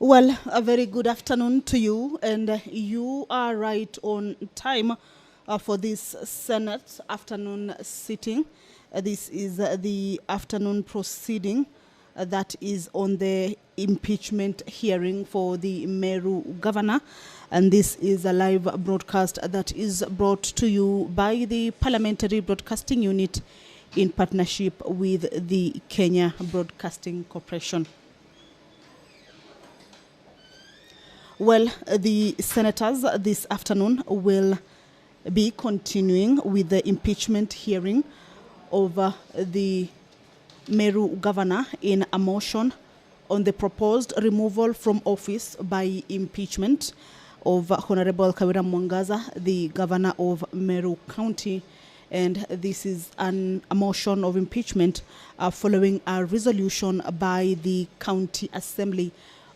Well, a very good afternoon to you, and you are right on time for this Senate afternoon sitting. This is the afternoon proceeding that is on the impeachment hearing for the Meru governor, and this is a live broadcast that is brought to you by the Parliamentary Broadcasting Unit in partnership with the Kenya Broadcasting Corporation. Well, the senators this afternoon will be continuing with the impeachment hearing of the Meru governor in a motion on the proposed removal from office by impeachment of Honorable Kawira Mwangaza, the governor of Meru County. And this is a motion of impeachment following a resolution by the County Assembly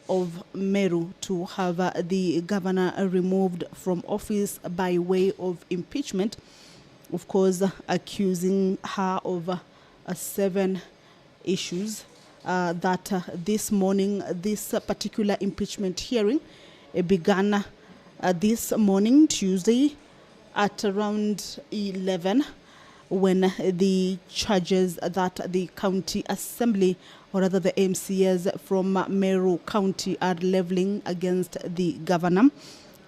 of Meru to have the governor removed from office by way of impeachment, of course, accusing her of 7 issues that this morning, this particular impeachment hearing began this morning, Tuesday, at around 11, when the charges that the County Assembly, or rather the MCAs from Meru County, are leveling against the governor.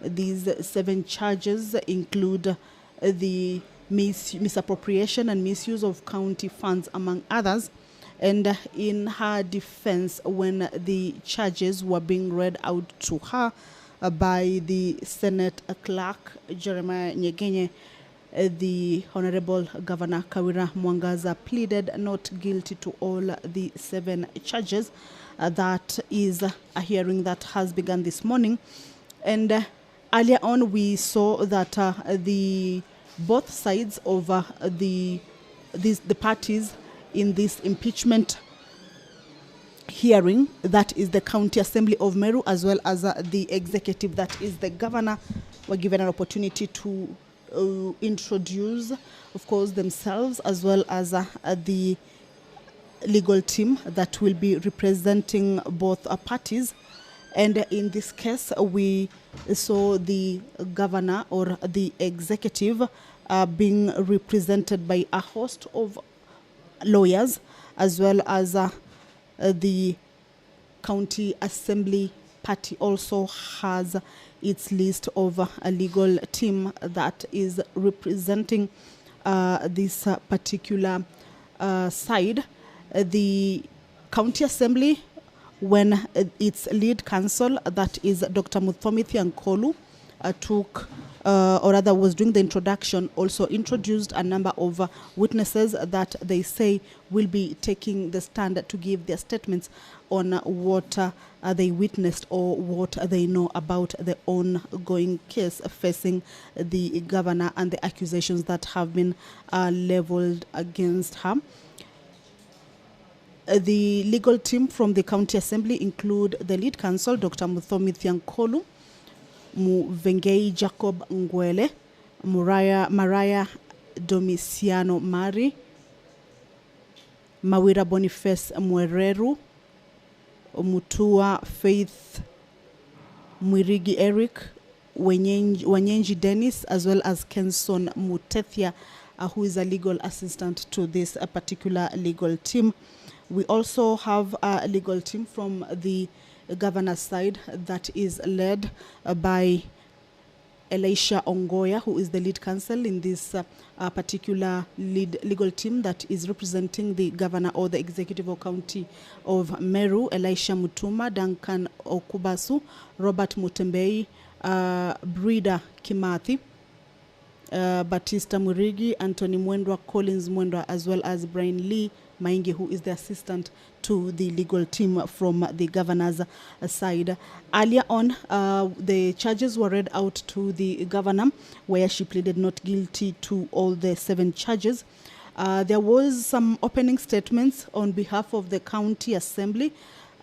These 7 charges include the misappropriation and misuse of county funds, among others. And in her defense, when the charges were being read out to her by the Senate Clerk, Jeremiah Nyegenye, the Honorable Governor Kawira Mwangaza pleaded not guilty to all the 7 charges. That is a hearing that has begun this morning. And earlier on, we saw that the both sides of the parties in this impeachment hearing, that is the County Assembly of Meru, as well as the executive, that is the governor, were given an opportunity to introduce, of course, themselves, as well as the legal team that will be representing both parties. And in this case, we saw the governor, or the executive, being represented by a host of lawyers, as well as the County Assembly party also has its list of a legal team that is representing this particular side. The County Assembly, when its lead counsel, that is Dr. Muthomi Thiankolu, took or rather was doing the introduction, also introduced a number of witnesses that they say will be taking the stand to give their statements on what they witnessed or what they know about the ongoing case facing the governor and the accusations that have been leveled against her. The legal team from the County Assembly include the lead counsel, Dr. Muthomi Thiankolu, Muvengei Jacob Ngwele, Mariah Domiciano Mari, Mawira Boniface Mwereru, Mutua Faith Mwirigi Eric, Wanyenji Dennis, as well as Kenson Mutethia, who is a legal assistant to this particular legal team. We also have a legal team from the governor's side that is led by Elisha Ongoya, who is the lead counsel in this particular legal team that is representing the governor or the executive of county of Meru. Elisha Mutuma, Duncan Okubasu, Robert Mutembei, Brida Kimathi, Batista Murigi, Anthony Mwendwa, Collins Mwendwa, as well as Brian Lee Maingi, who is the assistant to the legal team from the governor's side. Earlier on, the charges were read out to the governor, where she pleaded not guilty to all the 7 charges. There was some opening statements on behalf of the County Assembly.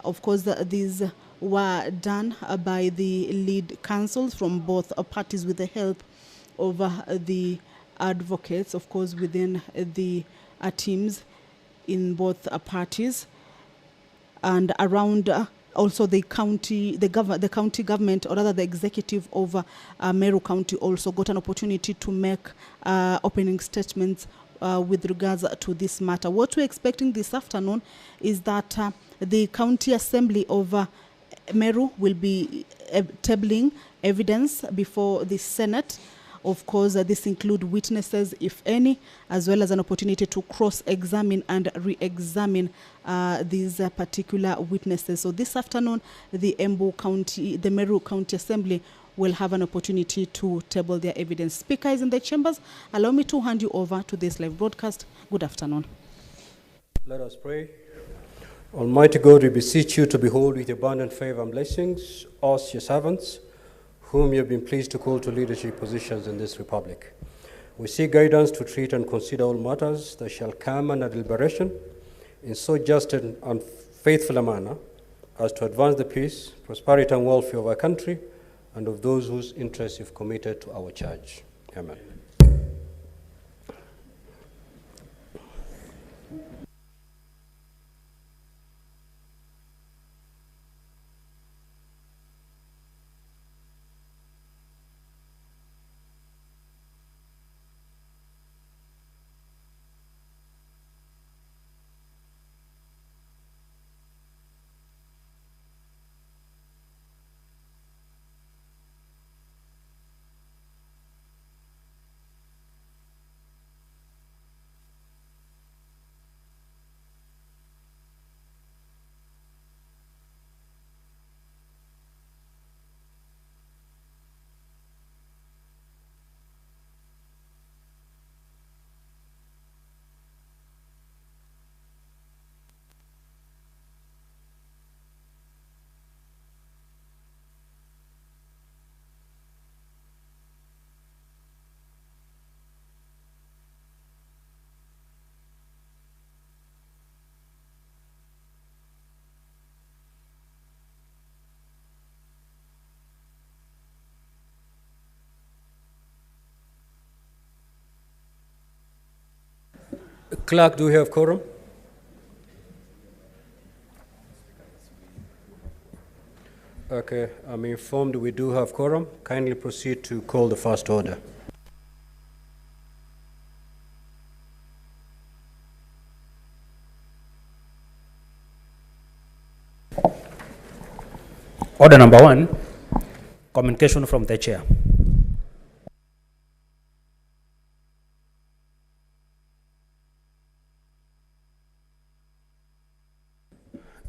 Of course, these were done by the lead counsels from both parties with the help of the advocates, of course, within the teams in both parties. And around also the county government, or rather the executive of Meru County, also got an opportunity to make opening statements with regards to this matter. What we're expecting this afternoon is that the County Assembly of Meru will be tabling evidence before the Senate. Of course, this includes witnesses, if any, as well as an opportunity to cross-examine and re-examine these particular witnesses. So this afternoon, the Meru County Assembly will have an opportunity to table their evidence. Speaker is in the chambers. Allow me to hand you over to this live broadcast. Good afternoon. Let us pray. Almighty God, we beseech you to behold with abundant favor and blessings us, your servants, whom you have been pleased to call to leadership positions in this republic. We seek guidance to treat and consider all matters that shall come under deliberation in so just and faithful a manner as to advance the peace, prosperity, and welfare of our country and of those whose interests you've committed to our church. Amen. Clerk, do we have quorum? Okay, I'm informed we do have quorum. Kindly proceed to call the first order. Order number 1, communication from the chair.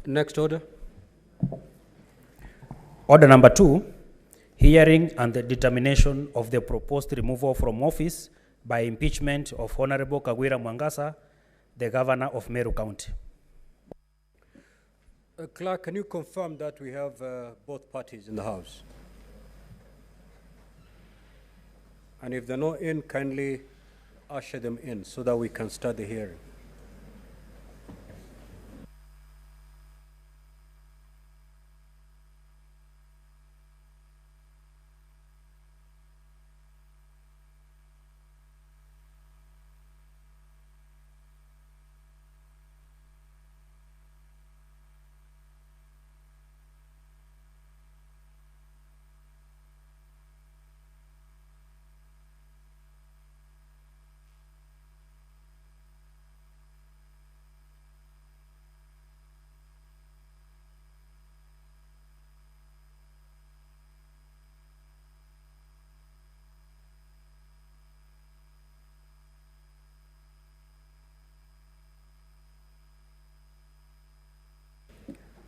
Next order. Order number 2, hearing and the determination of the proposed removal from office by impeachment of Honorable Kawira Mwangaza, the Governor of Meru County. Clerk, can you confirm that we have both parties in the House? And if they're not in, kindly usher them in so that we can start the hearing.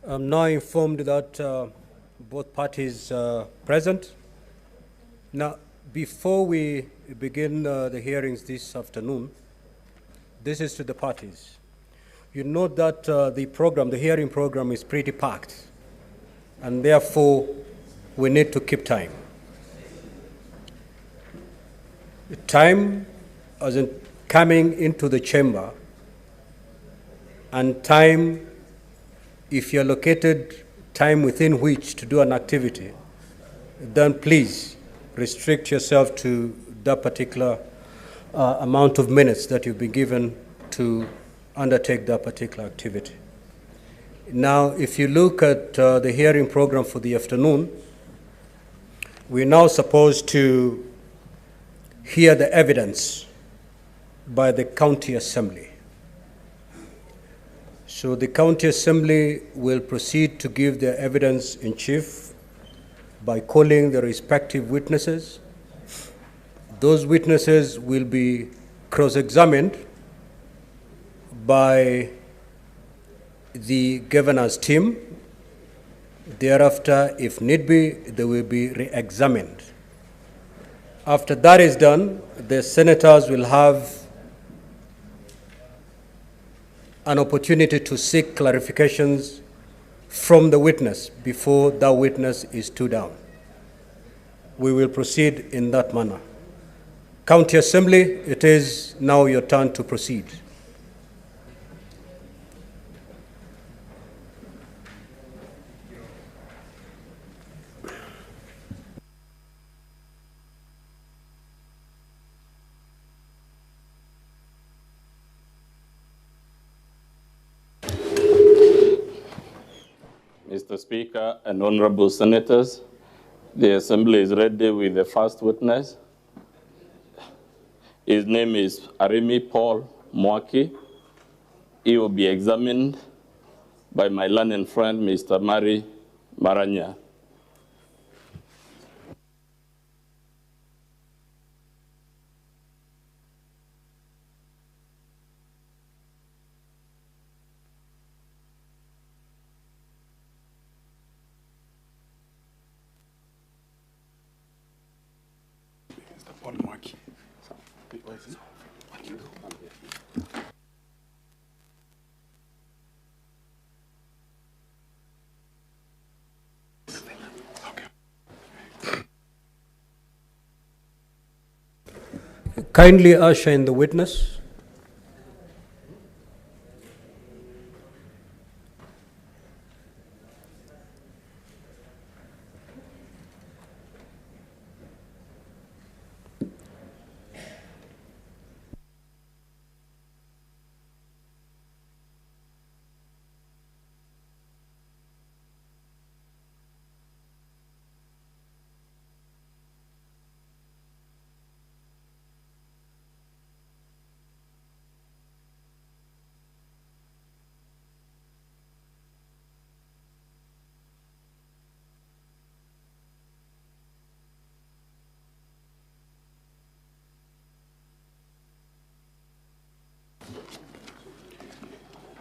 I'm now informed that both parties are present. Now, before we begin the hearings this afternoon, this is to the parties. You note that the hearing program is pretty packed, and therefore we need to keep time. The time as in coming into the chamber, and time if you're allocated time within which to do an activity, then please restrict yourself to that particular amount of minutes that you've been given to undertake that particular activity. Now, if you look at the hearing program for the afternoon, we're now supposed to hear the evidence by the county assembly. So the county assembly will proceed to give their evidence in chief by calling the respective witnesses. Those witnesses will be cross-examined by the governor's team. Thereafter, if need be, they will be re-examined. After that is done, the senators will have an opportunity to seek clarifications from the witness before that witness is stood down. We will proceed in that manner. County Assembly, it is now your turn to proceed. Mr. Speaker and honorable senators, the assembly is ready with the first witness. His name is Arimi Paul Mwaki. He will be examined by my learned friend, Mr. Mari Maranya. Kindly usher in the witness.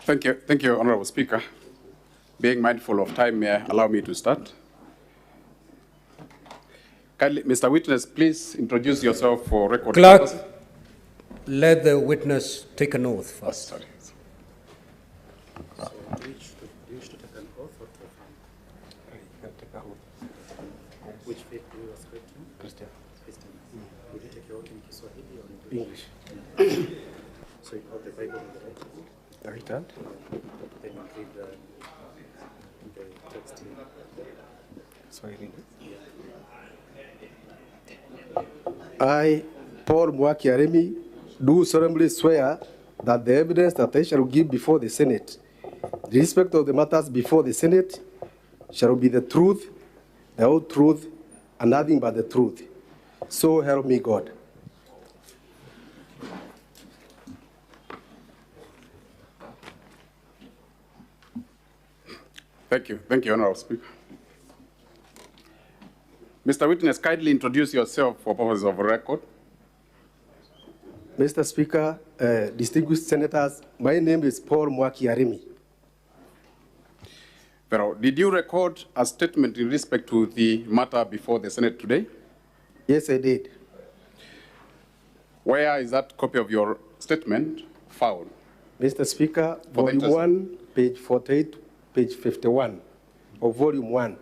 Thank you, Honorable Speaker. Being mindful of time, may I allow me to start? Kindly, Mr. Witness, please introduce yourself for record Clerk, purposes. let the witness take an oath first. Sorry. Which faith do you ascribe to? Christian. Would you take your oath in Kiswahili or in English? So you hold the Bible on the right hand? The right hand. Then you read the text in Swahili. I, Paul Mwaki Aremi, do solemnly swear that the evidence that I shall give before the Senate, the respect of the matters before the Senate, shall be the truth, the whole truth, and nothing but the truth. So help me God. Thank you, Honorable Speaker. Mr. Witness, kindly introduce yourself for purposes of record. Mr. Speaker, distinguished senators, my name is Paul Mwaki Aremi. Pero, did you record a statement in respect to the matter before the Senate today? Yes, I did. Where is that copy of your statement found? Mr. Speaker, For the Volume 1, page 48, page 51 of Volume 1.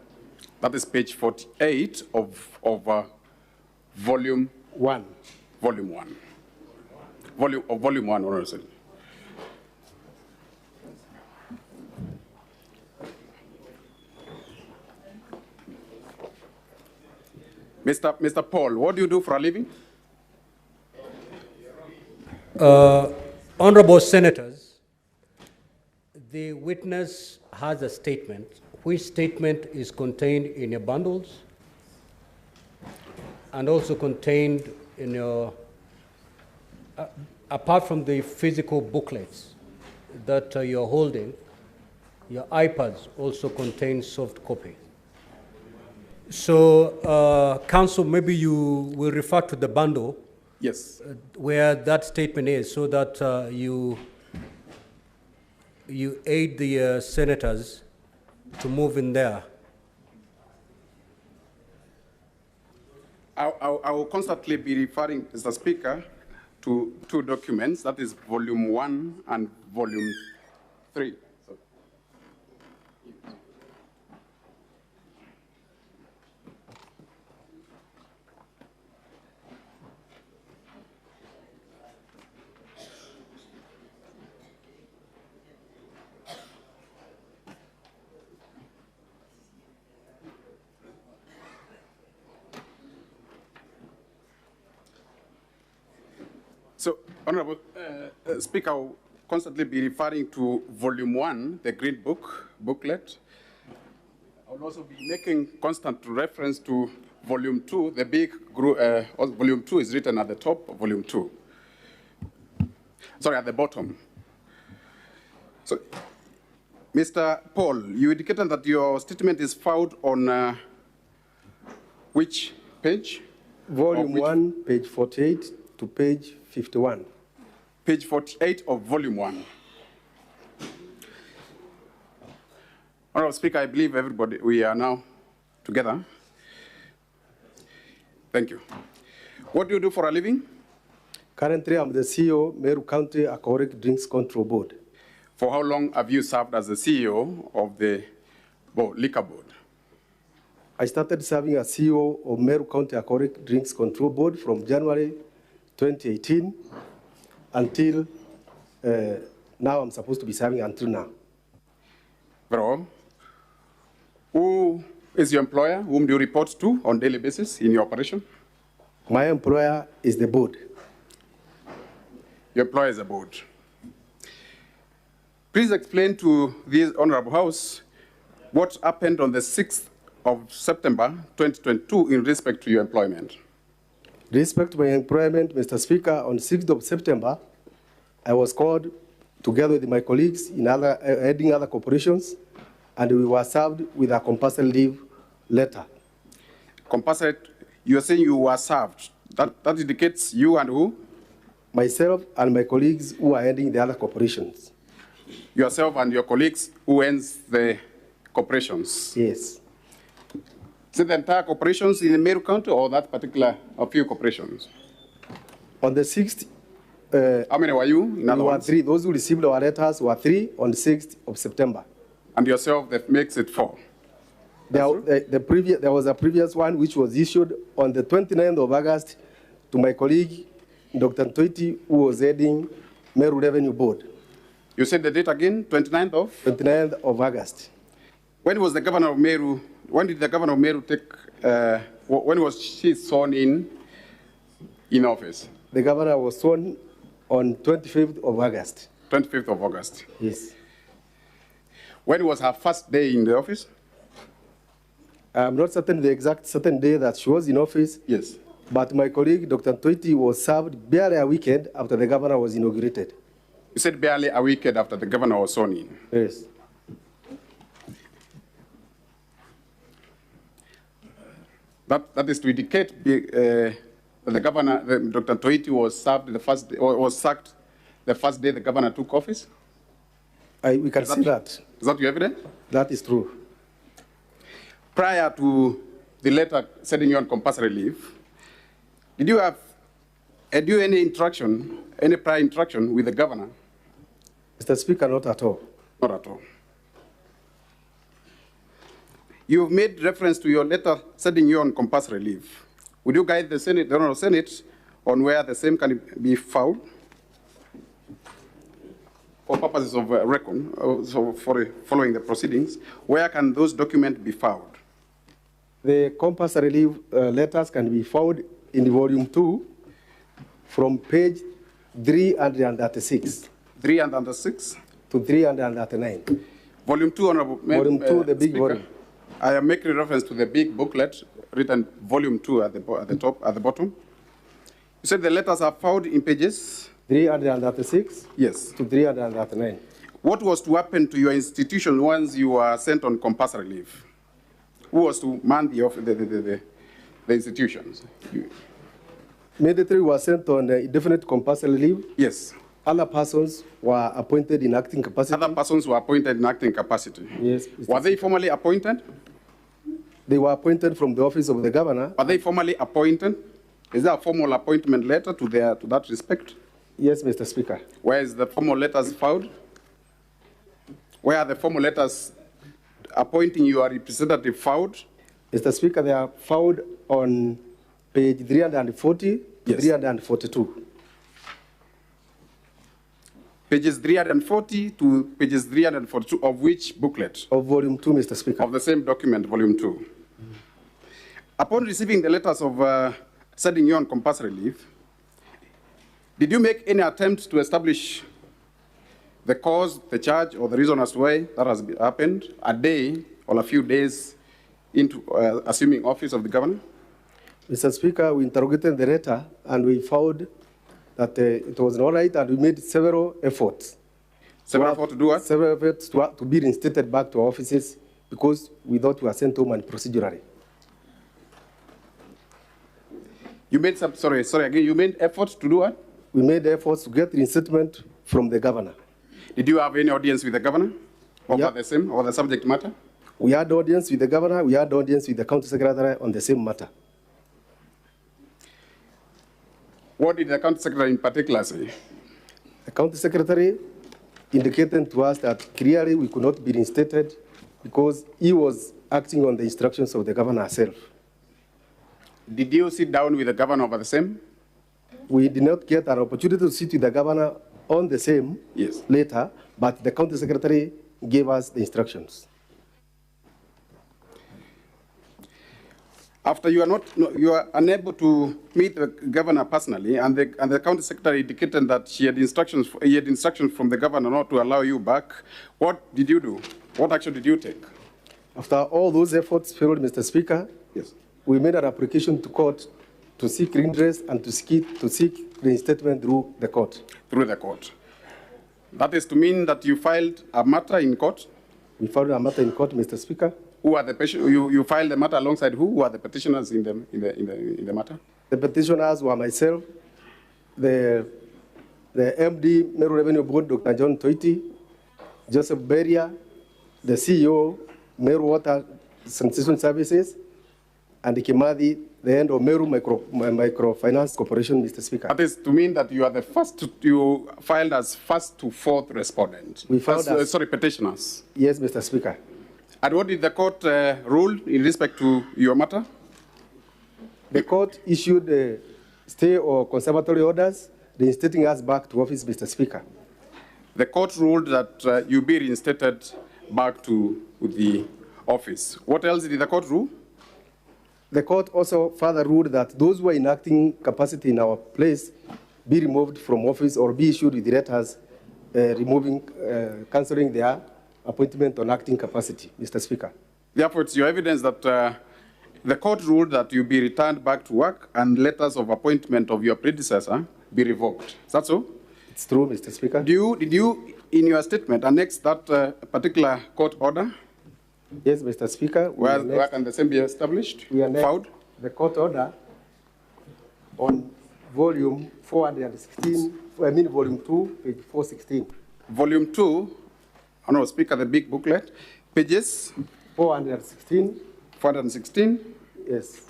That is page 48 of volume 1. Volume 1. Volume 1, honestly. Mr. Paul, what do you do for a living? Honorable senators, The witness has a statement. Which statement is contained in your bundles and also contained in your, apart from the physical booklets that you're holding, your iPads also contain soft copy. So, counsel, maybe you will refer to the bundle. Yes. Where that statement is, so that you aid the senators to move in there. I will constantly be referring, Mr. Speaker, to two documents, that is Volume 1 and Volume 3. So, Honorable Speaker, I will constantly be referring to Volume 1, the Green booklet. I will also be making constant reference to Volume 2, the big Volume 2 is written at the top of Volume 2. Sorry, at the bottom. So, Mr. Paul, you indicated that your statement is filed on which page? Volume 1, page 48 to page 51. Page 48 of Volume 1. Honorable Speaker, I believe everybody, we are now together. Thank you. What do you do for a living? Currently, I'm the CEO, Meru County Alcoholic Drinks Control Board. For how long have you served as the CEO of the Liquor Board? I started serving as CEO of Meru County Alcoholic Drinks Control Board from January 2018 until now. I'm supposed to be serving until now. Very well. Who is your employer? Whom do you report to on a daily basis in your operation? My employer is the board. Your employer is the board. Please explain to this Honorable House what happened on the 6th of September 2022 in respect to your employment. Respect to my employment, Mr. Speaker, on 6th of September, I was called together with my colleagues in heading other corporations, and we were served with a compulsory leave letter. Compulsory, you are saying you were served. That indicates you and who? Myself and my colleagues who are heading the other corporations. Yourself and your colleagues who ends the corporations? Yes. Is it the entire corporations in the Meru County or that particular a few corporations? On the 6th, how many were you? we were 3. Those who received our letters were 3 on the 6th of September. And yourself, that makes it 4. There was a previous one which was issued on the 29th of August to my colleague, Dr. Ntoiti, who was heading Meru Revenue Board. You said the date again, 29th of? 29th of August. When was the governor of Meru, when did the governor of Meru take, when was she sworn in office? The governor was sworn on 25th of August. 25th of August? Yes. When was her first day in the office? I'm not certain the exact certain day that she was in office. Yes. But my colleague, Dr. Ntoiti, was served barely a weekend after the governor was inaugurated. You said barely a weekend after the governor was sworn in? Yes. That is to indicate that the governor, Dr. Ntoiti, was served the first day, or was sacked the first day the governor took office? We can see that. Is that your evidence? That is true. Prior to the letter setting you on compulsory leave, did you have any interaction, any prior interaction with the governor? Mr. Speaker, not at all. Not at all. You've made reference to your letter setting you on compulsory leave. Would you guide the Senate, the Honorable Senate, on where the same can be found? For purposes of record, so for following the proceedings, where can those documents be found? The compulsory leave letters can be found in Volume 2 from page 336. 306? to 339. Volume 2, Honorable Volume 2, the big Speaker, volume. I am making reference to the big booklet written Volume 2 at the top, at the bottom. You said the letters are found in pages? 336 Yes. to 339. What was to happen to your institution once you were sent on compulsory leave? Who was to man the institutions? Military was sent on indefinite compulsory leave. Yes. Other persons were appointed in acting capacity. Other persons were appointed in acting capacity. Yes. Were they formally appointed? They were appointed from the office of the governor. Were they formally appointed? Is there a formal appointment letter to that respect? Yes, Mr. Speaker. Where is the formal letters found? Where are the formal letters appointing your representative found? Mr. Speaker, they are found on page 340 to Yes. 342. Pages 340 to pages 342 of which booklet? Of volume 2, Mr. Speaker. Of the same document, volume 2. Upon receiving the letters of sending you on compulsory leave, did you make any attempt to establish the cause, the charge, or the reason as to why that has happened a day or a few days into assuming office of the governor? Mr. Speaker, we interrogated the letter and we found that it was not right, and we made several efforts. Several efforts to do what? Several efforts to be reinstated back to our offices because we thought we were sent home and procedurally. You made some, sorry again, you made efforts to do what? We made efforts to get reinstatement from the governor. Did you have any audience with the governor over Yeah. the same, over the subject matter? We had audience with the governor, we had audience with the county secretary on the same matter. What did the county secretary in particular say? The county secretary indicated to us that clearly we could not be reinstated because he was acting on the instructions of the governor herself. Did you sit down with the governor over the same? We did not get an opportunity to sit with the governor on the same Yes. later, but the county secretary gave us the instructions. After you are unable to meet the governor personally, and the county secretary indicated that he had instructions from the governor not to allow you back, what did you do? What action did you take? After all those efforts failed, Mr. Speaker, Yes. we made an application to court to seek redress and to seek reinstatement through the court. Through the court. That is to mean that you filed a matter in court? We filed a matter in court, Mr. Speaker. Who are the you filed the matter alongside who? Who are the petitioners in the matter? The petitioners were myself, the MD, Meru Revenue Board, Dr. John Toiti, Joseph Beria, the CEO, Meru Water Sanitation Services, and Kimadi, the end of Meru Microfinance Corporation, Mr. Speaker. That is to mean that you are the first, you filed as first to fourth respondent. We filed as petitioners. Yes, Mr. Speaker. And what did the court rule in respect to your matter? The court issued a stay or conservatory orders reinstating us back to office, Mr. Speaker. The court ruled that you be reinstated back to the office. What else did the court rule? The court also further ruled that those who are in acting capacity in our place be removed from office or be issued with letters cancelling their appointment on acting capacity, Mr. Speaker. Therefore, it's your evidence that the court ruled that you be returned back to work and letters of appointment of your predecessor be revoked. Is that so? It's true, Mr. Speaker. Did you, in your statement, annex that particular court order? Yes, Mr. Speaker. Where can the same be established? We annexed Found? the court order on volume 416, volume 2, page 416. Volume 2, Honorable Speaker, the big booklet, pages? 416. 416? Yes.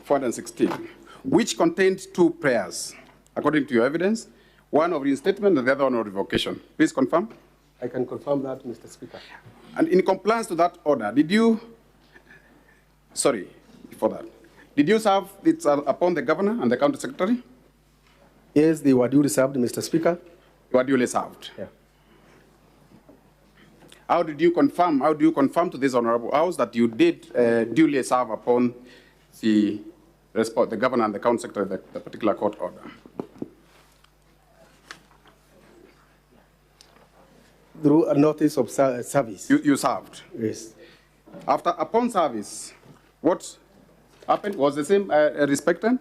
416, which contained two prayers, according to your evidence, one of reinstatement and the other one of revocation. Please confirm. I can confirm that, Mr. Speaker. And in compliance to that order, did you serve it upon the governor and the county secretary? Yes, they were duly served, Mr. Speaker. You were duly served. Yeah. How do you confirm to this honorable house that you did duly serve upon the governor and the county secretary the particular court order? through a notice of service. You served. Yes. Upon service, what happened? Was the same respected?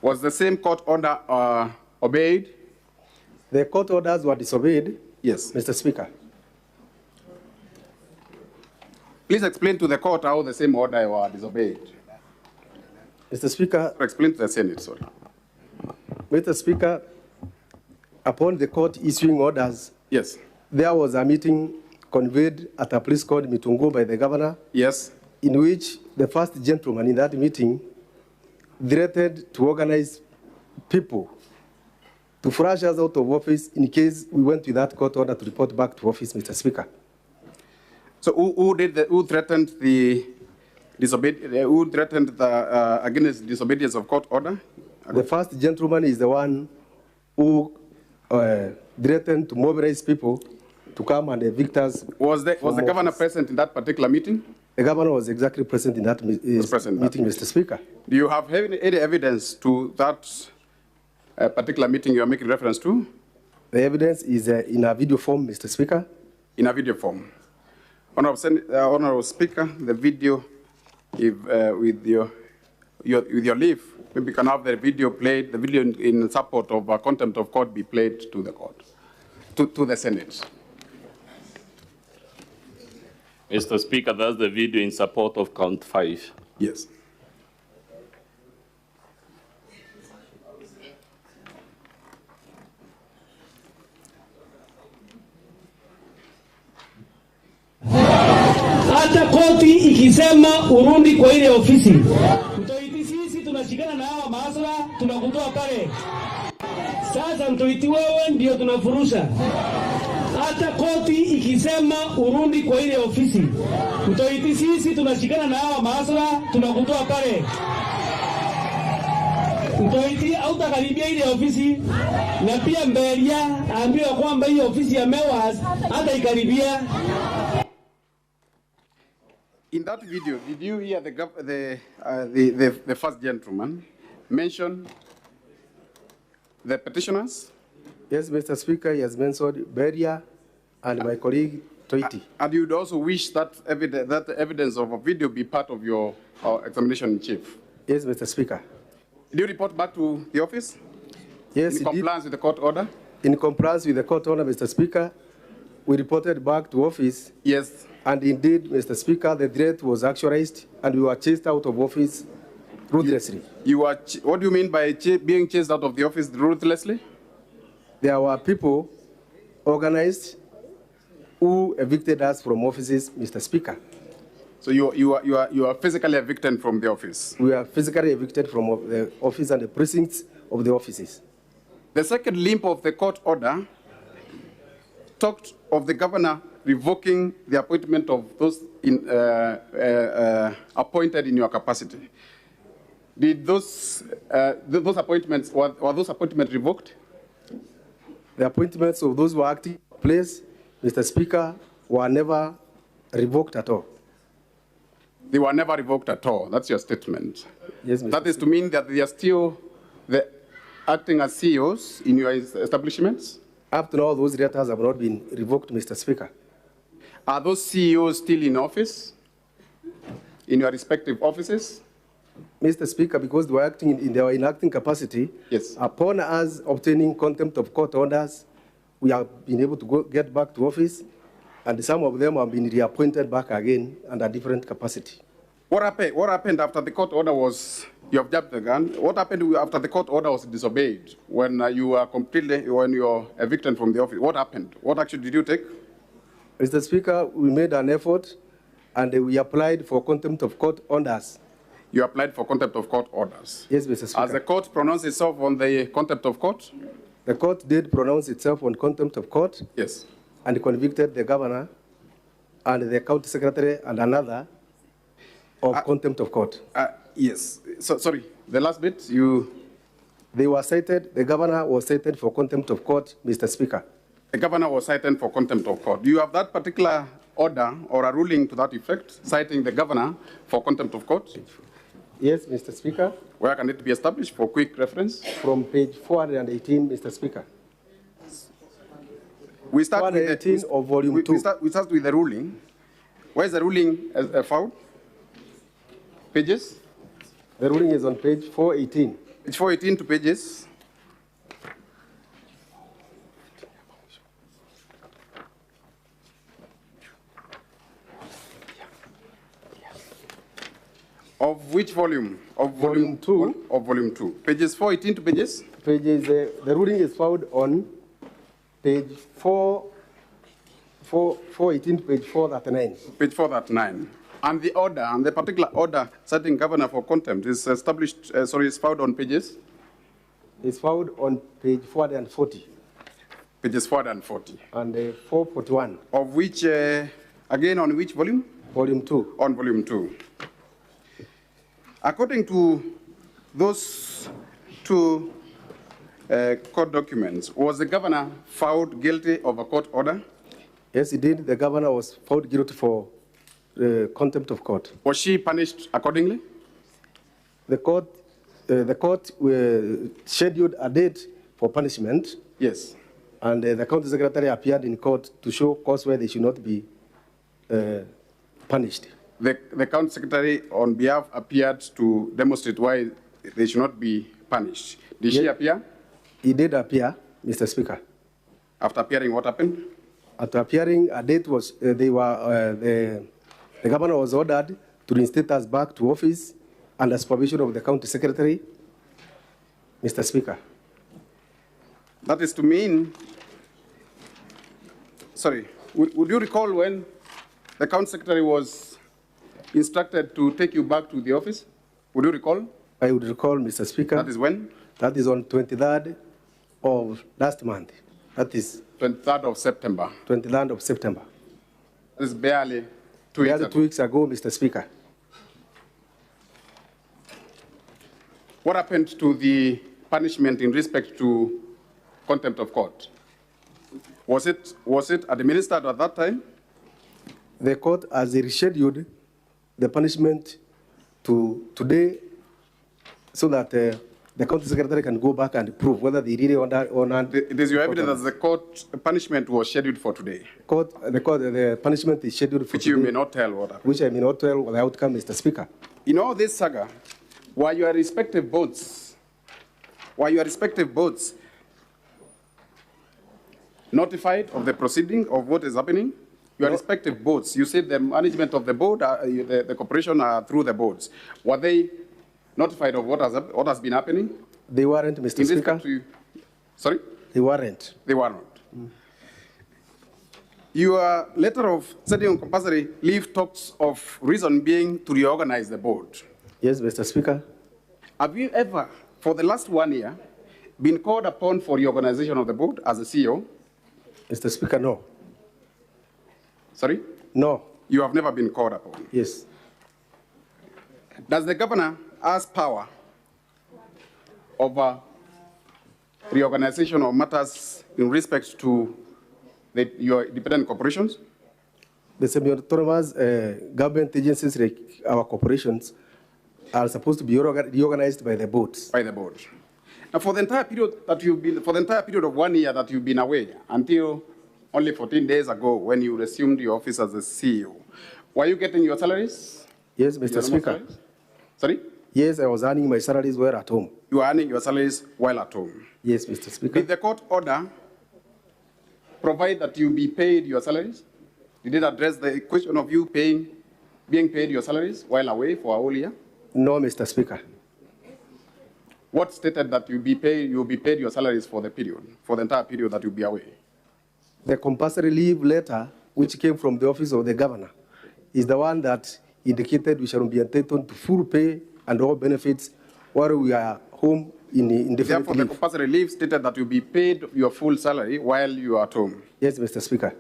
Was the same court order obeyed? The court orders were disobeyed. Yes. Mr. Speaker. Please explain to the court how the same order were disobeyed. Mr. Speaker. Explain to the Senate, sorry. Mr. Speaker, upon the court issuing orders, yes, there was a meeting convened at a place called Mitungu by the governor. Yes. In which the first gentleman in that meeting threatened to organize people to flush us out of office in case we went with that court order to report back to office, Mr. Speaker. So who threatened the against disobedience of court order? The first gentleman is the one who threatened to mobilize people to come and evict us. Was the governor present in that particular meeting? The governor was exactly present in that meeting, Mr. Speaker. Do you have any evidence to that particular meeting you are making reference to? The evidence is in a video form, Mr. Speaker. In a video form. Honorable Speaker, the video, if, with your leave, maybe we can have the video played, the video in support of contempt of court be played to the court, to the Senate. Mr. Speaker, that's the video in support of count 5. Yes. Hata koti ikisema urundi kwa ile ofisi, mtoiti sisi tunashikana na hawa maasra, tunakutoa pale. Sasa mtoiti wewe ndio tunafurusha. Hata koti ikisema urundi kwa ile ofisi, mtoiti sisi tunashikana na hawa maasra, tunakutoa pale. Mtoiti hautakaribia ile ofisi, na pia Mberia aambiwa kwamba hii ofisi ya Mewas hata ikaribia. In that video, did you hear the first gentleman mention the petitioners? Yes, Mr. Speaker, he has mentioned Beria and my colleague Toiti. And you'd also wish that evidence of a video be part of your examination in chief? Yes, Mr. Speaker. Did you report back to the office? Yes, in compliance with the court order? In compliance with the court order, Mr. Speaker, we reported back to office. Yes. And indeed, Mr. Speaker, the threat was actualized and we were chased out of office ruthlessly. What do you mean by being chased out of the office ruthlessly? There were people organized who evicted us from offices, Mr. Speaker. So you are physically evicted from the office? We are physically evicted from the office and the precincts of the offices. The second limb of the court order talked of the governor revoking the appointment of those appointed in your capacity. Did those appointments, were those appointments revoked? The appointments of those who were acting in place, Mr. Speaker, were never revoked at all. They were never revoked at all. That's your statement. Yes, Mr. That is to mean that they are still acting as CEOs in your establishments? Up to now, those letters have not been revoked, Mr. Speaker. Are those CEOs still in office, in your respective offices? Mr. Speaker, because they were acting in their inacting capacity, yes. Upon us obtaining contempt of court orders, we have been able to get back to office, and some of them have been reappointed back again under different capacity. What happened after the court order was, you have jumped the gun, what happened after the court order was disobeyed, when you were evicted from the office? What happened? What action did you take? Mr. Speaker, we made an effort, and we applied for contempt of court orders. You applied for contempt of court orders? Yes, Mr. Speaker. Has the court pronounced itself on the contempt of court? The court did pronounce itself on contempt of court. Yes. And convicted the governor and the county secretary and another of contempt of court. Yes. So, sorry, the last bit, They were cited, the governor was cited for contempt of court, Mr. Speaker. The governor was cited for contempt of court. Do you have that particular order or a ruling to that effect, citing the governor for contempt of court? Yes, Mr. Speaker. Where can it be established for quick reference? From page 418, Mr. Speaker. We start with 118 of volume 2. We start with the ruling. Where is the ruling found? Pages? The ruling is on page 418. Page 418 to pages. Of which volume? Of volume 2? Of volume 2. Pages 418 to pages? Pages, the ruling is found on page 418 to page 439. Page 439. And the order, and the particular order citing governor for contempt is established, is found on pages? It's found on page 440. Pages 440. And 441. Of which, again, on which volume? Volume 2. On volume 2. According to those two court documents, was the governor found guilty of a court order? Yes, he did. The governor was found guilty for contempt of court. Was she punished accordingly? The court scheduled a date for punishment. Yes. And the county secretary appeared in court to show cause why they should not be punished. The county secretary, on behalf, appeared to demonstrate why they should not be punished. Did she appear? He did appear, Mr. Speaker. After appearing, what happened? After appearing, a date was, the governor was ordered to reinstate us back to office under supervision of the county secretary, Mr. Speaker. That is to mean, sorry, would you recall when the county secretary was instructed to take you back to the office? Would you recall? I would recall, Mr. Speaker. That is when? That is on 23rd of last month. That is 23rd of September. 23rd of September. That is barely 2 weeks ago. 2 weeks ago, Mr. Speaker. What happened to the punishment in respect to contempt of court? Was it administered at that time? The court has rescheduled the punishment to today so that the county secretary can go back and prove whether they really ordered or not. It is your evidence that the court punishment was scheduled for today? The punishment is scheduled for which today. You may not tell what happened. Which I may not tell the outcome, Mr. Speaker. In all this saga, were your respective boards notified of the proceeding of what is happening? Your respective boards, you said the management of the board, the corporation are through the boards. Were they notified of what has been happening? They weren't, Mr. Speaker. Sorry? They weren't. They were not. Your letter of setting on compulsory leave talks of reason being to reorganize the board. Yes, Mr. Speaker. Have you ever, for the last 1 year, been called upon for reorganization of the board as a CEO? Mr. Speaker, no. Sorry? No. You have never been called upon? Yes. Does the governor have power over reorganization of matters in respect to your dependent corporations? The semi-autonomous government agencies like our corporations are supposed to be reorganized by the boards. By the board. Now, for the entire period of 1 year that you've been away, until only 14 days ago when you resumed your office as a CEO, were you getting your salaries? Yes, Mr. Speaker. Sorry? Yes, I was earning my salaries while at home. You were earning your salaries while at home? Yes, Mr. Speaker. Did the court order provide that you be paid your salaries? Did it address the question of you being paid your salaries while away for a whole year? No, Mr. Speaker. What stated that you'll be paid your salaries for the entire period that you'll be away? The compulsory leave letter, which came from the office of the governor, is the one that indicated we shall be entitled to full pay and all benefits while we are home in indefinite Therefore, leave. the compulsory leave stated that you'll be paid your full salary while you are at home? Yes, Mr. Speaker.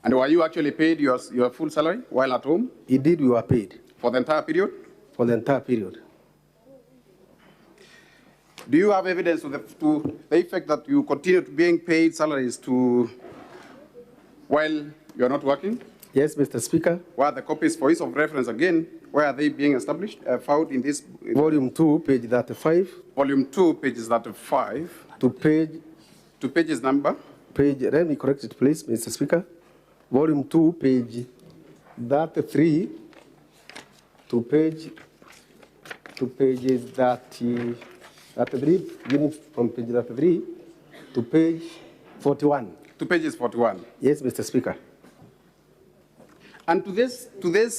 And were you actually paid your full salary while at home? Indeed, we were paid. For the entire period? For the entire period. Do you have evidence to the effect that you continued being paid salaries while you are not working? Yes, Mr. Speaker. Where are the copies, for ease of reference again, where are they being established? Found in this? Volume 2, page 35. Volume 2, pages 35. To pages number? page, let me correct it, please, Mr. Speaker. Volume 2, page 33 to page 33, beginning from page 33 to page 41. To pages 41. Yes, Mr. Speaker. And to this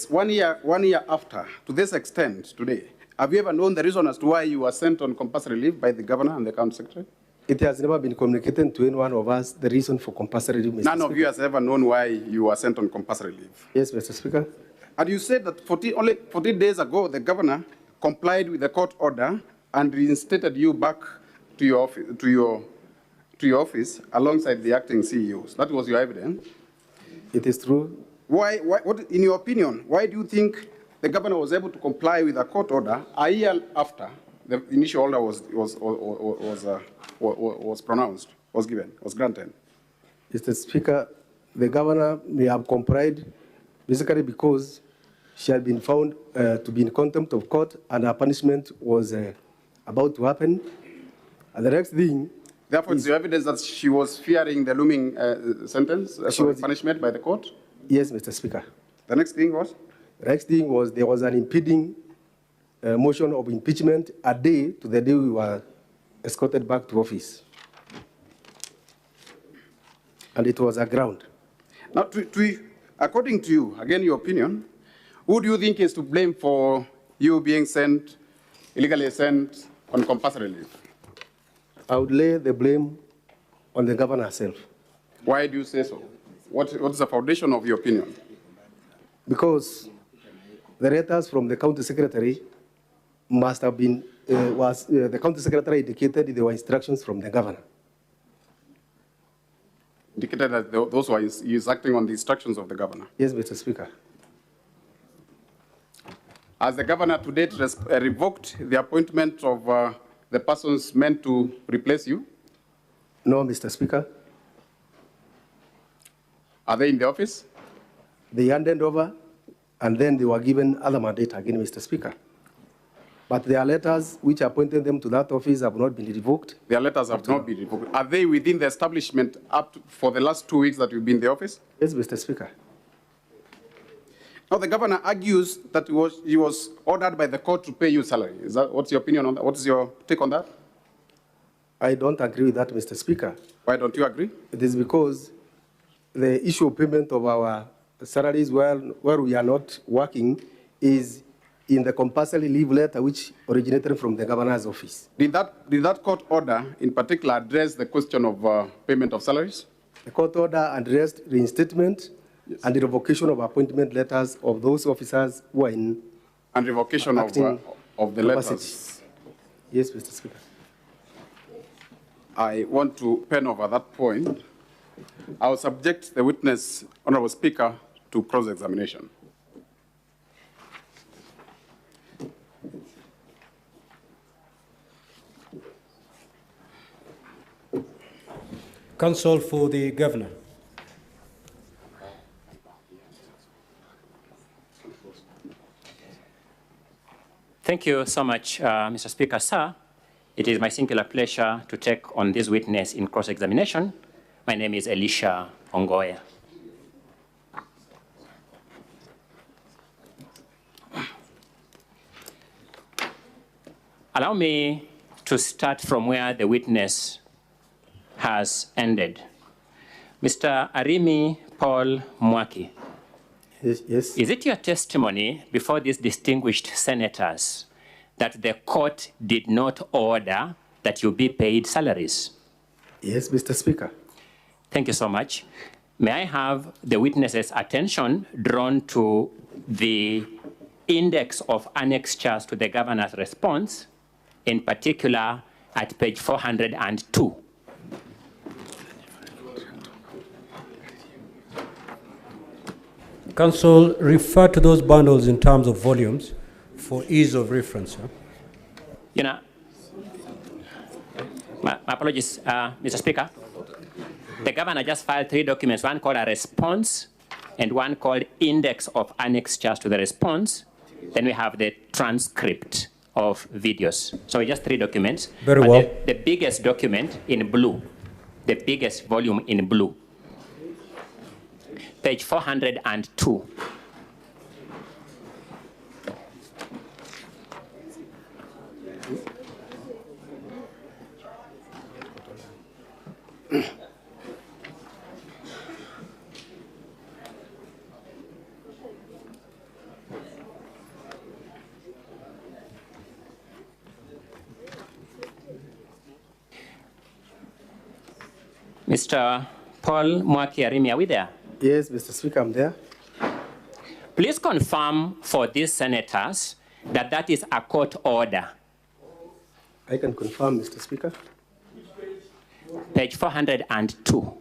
1 year after, to this extent today, have you ever known the reason as to why you were sent on compulsory leave by the governor and the county secretary? It has never been communicated to any one of us the reason for compulsory leave, Mr. None Speaker. of you has ever known why you were sent on compulsory leave. Yes, Mr. Speaker. And you said that only 14 days ago, the governor complied with the court order and reinstated you back to your office alongside the acting CEOs. That was your evidence. It is true. What, in your opinion, why do you think the governor was able to comply with a court order a year after the initial order was granted? Mr. Speaker, the governor may have complied basically because she had been found to be in contempt of court and her punishment was about to happen. And the next thing, therefore, it's your evidence that she was fearing the looming punishment by the court? Yes, Mr. Speaker. The next thing was? The next thing was there was an impeding motion of impeachment a day to the day we were escorted back to office. And it was a ground. Now, according to you, again, your opinion, who do you think is to blame for you being illegally sent on compulsory leave? I would lay the blame on the governor herself. Why do you say so? What is the foundation of your opinion? Because the letters from the county secretary must have been, the county secretary indicated there were instructions from the governor. Indicated that those were he is acting on the instructions of the governor? Yes, Mr. Speaker. Has the governor to date revoked the appointment of the persons meant to replace you? No, Mr. Speaker. Are they in the office? They handed over, and then they were given other mandate again, Mr. Speaker. But their letters which appointed them to that office have not been revoked. Their letters have not been revoked. Are they within the establishment for the last 2 weeks that you've been in the office? Yes, Mr. Speaker. Now, the governor argues that he was ordered by the court to pay you salary. What's your opinion on that? What is your take on that? I don't agree with that, Mr. Speaker. Why don't you agree? It is because the issue of payment of our salaries where we are not working is in the compulsory leave letter which originated from the governor's office. Did that court order in particular address the question of payment of salaries? The court order addressed reinstatement and the revocation of appointment letters of those officers who are in and revocation of the letters. Yes, Mr. Speaker. I want to pen over that point. I will subject the witness, Honorable Speaker, to cross-examination. Counsel for the governor. Thank you so much, Mr. Speaker. Sir, it is my singular pleasure to take on this witness in cross-examination. My name is Elisha Ongoya. Allow me to start from where the witness has ended. Mr. Arimi Paul Mwaki. Yes. Is it your testimony before these distinguished senators that the court did not order that you be paid salaries? Yes, Mr. Speaker. Thank you so much. May I have the witness's attention drawn to the index of annexures to the governor's response, in particular at page 402. Counsel, refer to those bundles in terms of volumes for ease of reference. Huh? You know, my apologies, Mr. Speaker. The governor just filed 3 documents, one called a response and one called index of annexures to the response. Then we have the transcript of videos. So just 3 documents. Very well. The biggest document in blue the biggest volume in blue. Page 402. Mr. Paul Mwaki Arimi, are we there? Yes, Mr. Speaker, I'm there. Please confirm for these senators that that is a court order. I can confirm, Mr. Speaker. Page 402.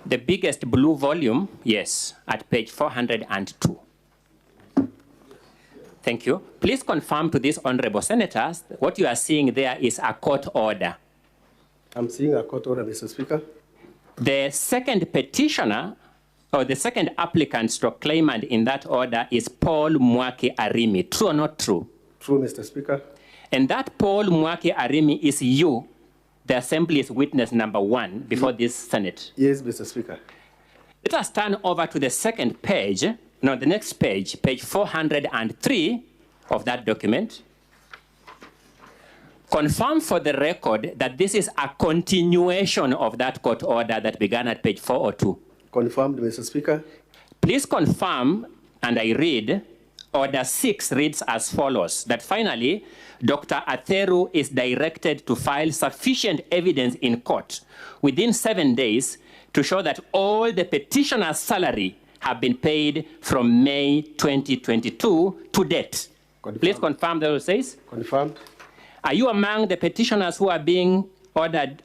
The biggest blue volume, yes, at page 402. Thank you. Please confirm to these honorable senators what you are seeing there is a court order. I'm seeing a court order, Mr. Speaker. The second petitioner, or the second applicant stroke claimant in that order is Paul Mwaki Arimi. True or not true? True, Mr. Speaker. And that Paul Mwaki Arimi is you, the Assembly's witness number 1 before this Senate. Yes, Mr. Speaker. Let us turn over to the second page, no, the next page, page 403 of that document. Confirm for the record that this is a continuation of that court order that began at page 402. Confirmed, Mr. Speaker. Please confirm, and I read, Order 6 reads as follows, that finally, Dr. Atheru is directed to file sufficient evidence in court within 7 days to show that all the petitioner's salary have been paid from May 2022 to date. Confirmed. Please confirm that it says. Confirmed. Are you among the petitioners who are being ordered,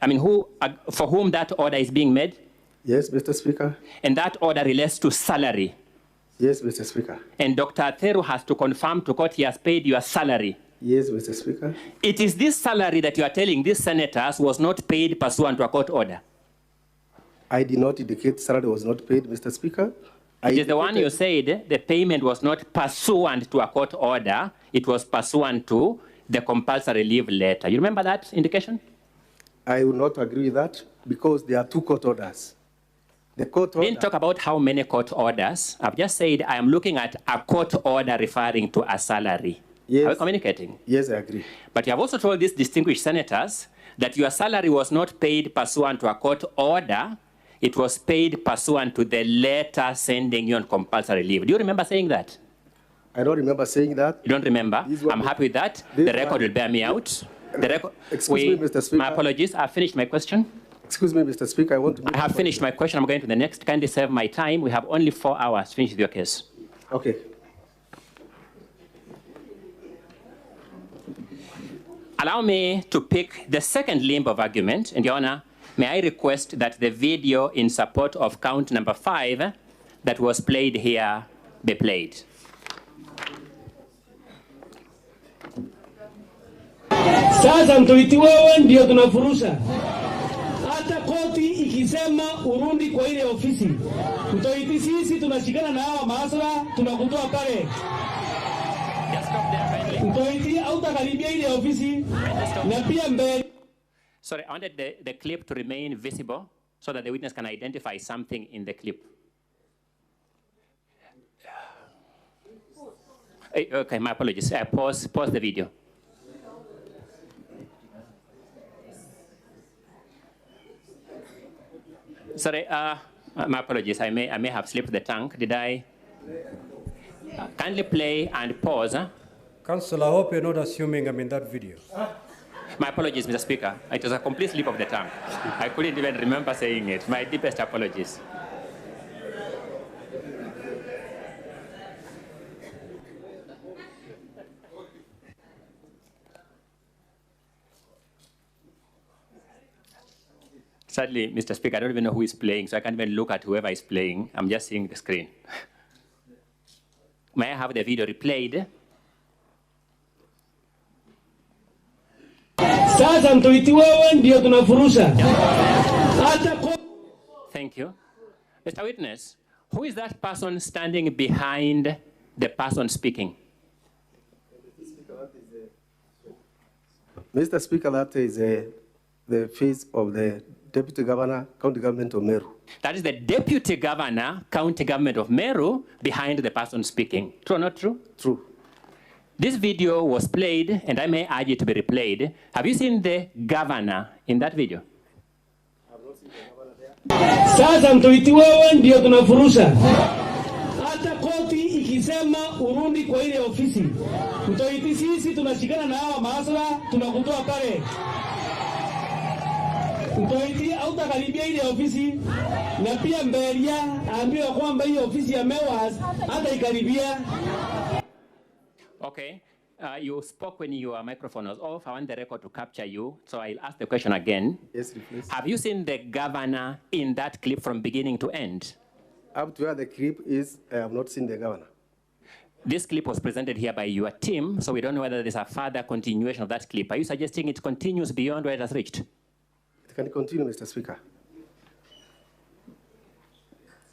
for whom that order is being made? Yes, Mr. Speaker. And that order relates to salary. Yes, Mr. Speaker. And Dr. Atheru has to confirm to court he has paid your salary. Yes, Mr. Speaker. It is this salary that you are telling these senators was not paid pursuant to a court order. I did not indicate salary was not paid, Mr. Speaker. It is the one you said the payment was not pursuant to a court order. It was pursuant to the compulsory leave letter. You remember that indication? I will not agree with that because there are 2 court orders. The court order. Didn't talk about how many court orders. I've just said I am looking at a court order referring to a salary. Yes. Are we communicating? Yes, I agree. But you have also told these distinguished senators that your salary was not paid pursuant to a court order. It was paid pursuant to the letter sending you on compulsory leave. Do you remember saying that? I don't remember saying that. You don't remember? I'm happy with that. The record will bear me out. The record. Excuse me, Mr. Speaker. My apologies. I've finished my question. Excuse me, Mr. Speaker. I have finished my question. I'm going to the next. Kindly serve my time. We have only 4 hours. Finish with your case. Okay. Allow me to pick the second limb of argument. And Your Honor, may I request that the video in support of count number 5 that was played here be played. Sasa mtoiti wewe ndio tunafurusha. Hata koti ikisema urudi kwa ile ofisi. Mtoiti sisi tunashikana na hawa maasra tunakutoa pale. Mtoiti hautakaribia ile ofisi na pia mbele. Sorry, I wanted the clip to remain visible so that the witness can identify something in the clip. Okay, my apologies. Pause the video. Sorry, my apologies. I may have slipped the tongue. Did I? Kindly play and pause. Counsel, I hope you're not assuming I'm in that video. My apologies, Mr. Speaker. It was a complete slip of the tongue. I couldn't even remember saying it. My deepest apologies. Sadly, Mr. Speaker, I don't even know who is playing, so I can't even look at whoever is playing. I'm just seeing the screen. May I have the video replayed? Sasa mtoiti wewe ndio tunafurusha. Thank you. Mr. Witness, who is that person standing behind the person speaking? Mr. Speaker, that is the face of the Deputy Governor, County Government of Meru. That is the Deputy Governor, County Government of Meru, behind the person speaking. True or not true? True. This video was played, and I may urge it to be replayed. Have you seen the governor in that video? Sasa mtoiti wewe ndio tunafurusha. Hata koti ikisema urudi kwa ile ofisi. Mtoiti sisi tunashikana na hawa maasala tunakutoa pale. Mtoiti hautakaribia ile ofisi na pia Mberia aambiwa kwamba hiyo ofisi ya Meru hata ikaribia. Okay. You spoke when your microphone was off. I want the record to capture you, so I'll ask the question again. Yes, please. Have you seen the governor in that clip from beginning to end? Up to where the clip is, I have not seen the governor. This clip was presented here by your team, so we don't know whether there's a further continuation of that clip. Are you suggesting it continues beyond where it has reached? It can continue, Mr. Speaker.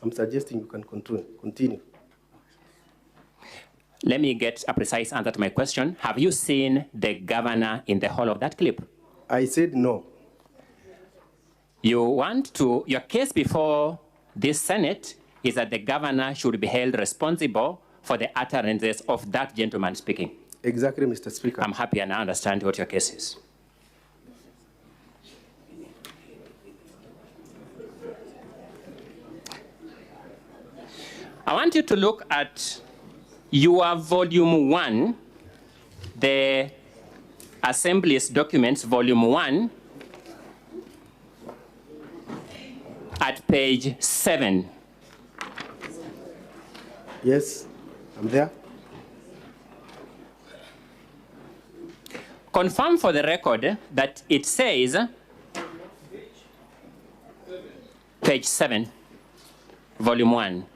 I'm suggesting you can continue. Let me get a precise answer to my question. Have you seen the governor in the whole of that clip? I said no. Your case before this Senate is that the governor should be held responsible for the utterances of that gentleman speaking. Exactly, Mr. Speaker. I'm happy and I understand what your case is. I want you to look at your volume 1, the Assembly's documents, volume 1, at page 7. Yes, I'm there. Confirm for the record that it says, page 7, volume 1.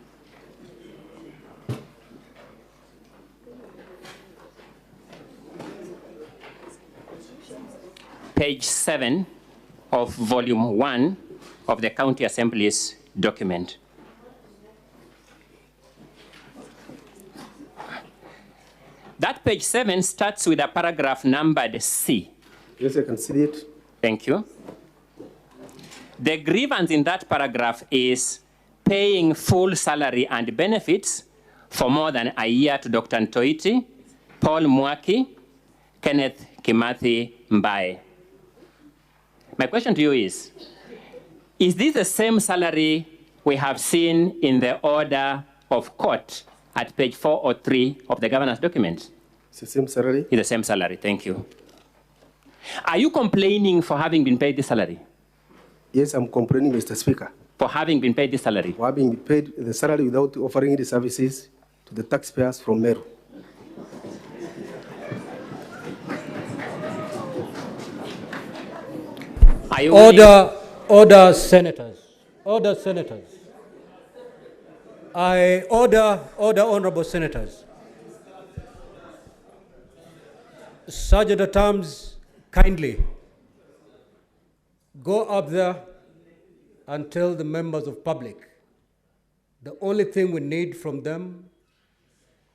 Page 7 of volume 1 of the County Assembly's document. That page 7 starts with a paragraph numbered C. Yes, I can see it. Thank you. The grievance in that paragraph is paying full salary and benefits for more than a year to Dr. Ntoiti, Paul Mwaki, Kenneth Kimathi Mbae. My question to you is this the same salary we have seen in the order of court at page 403 of the governor's document? It's the same salary? It's the same salary, thank you. Are you complaining for having been paid this salary? Yes, I'm complaining, Mr. Speaker. For having been paid this salary? For having been paid the salary without offering the services to the taxpayers from Meru. Order, senators. Order, senators. I order, honorable senators. Sergeant at Arms, kindly go up there and tell the members of public the only thing we need from them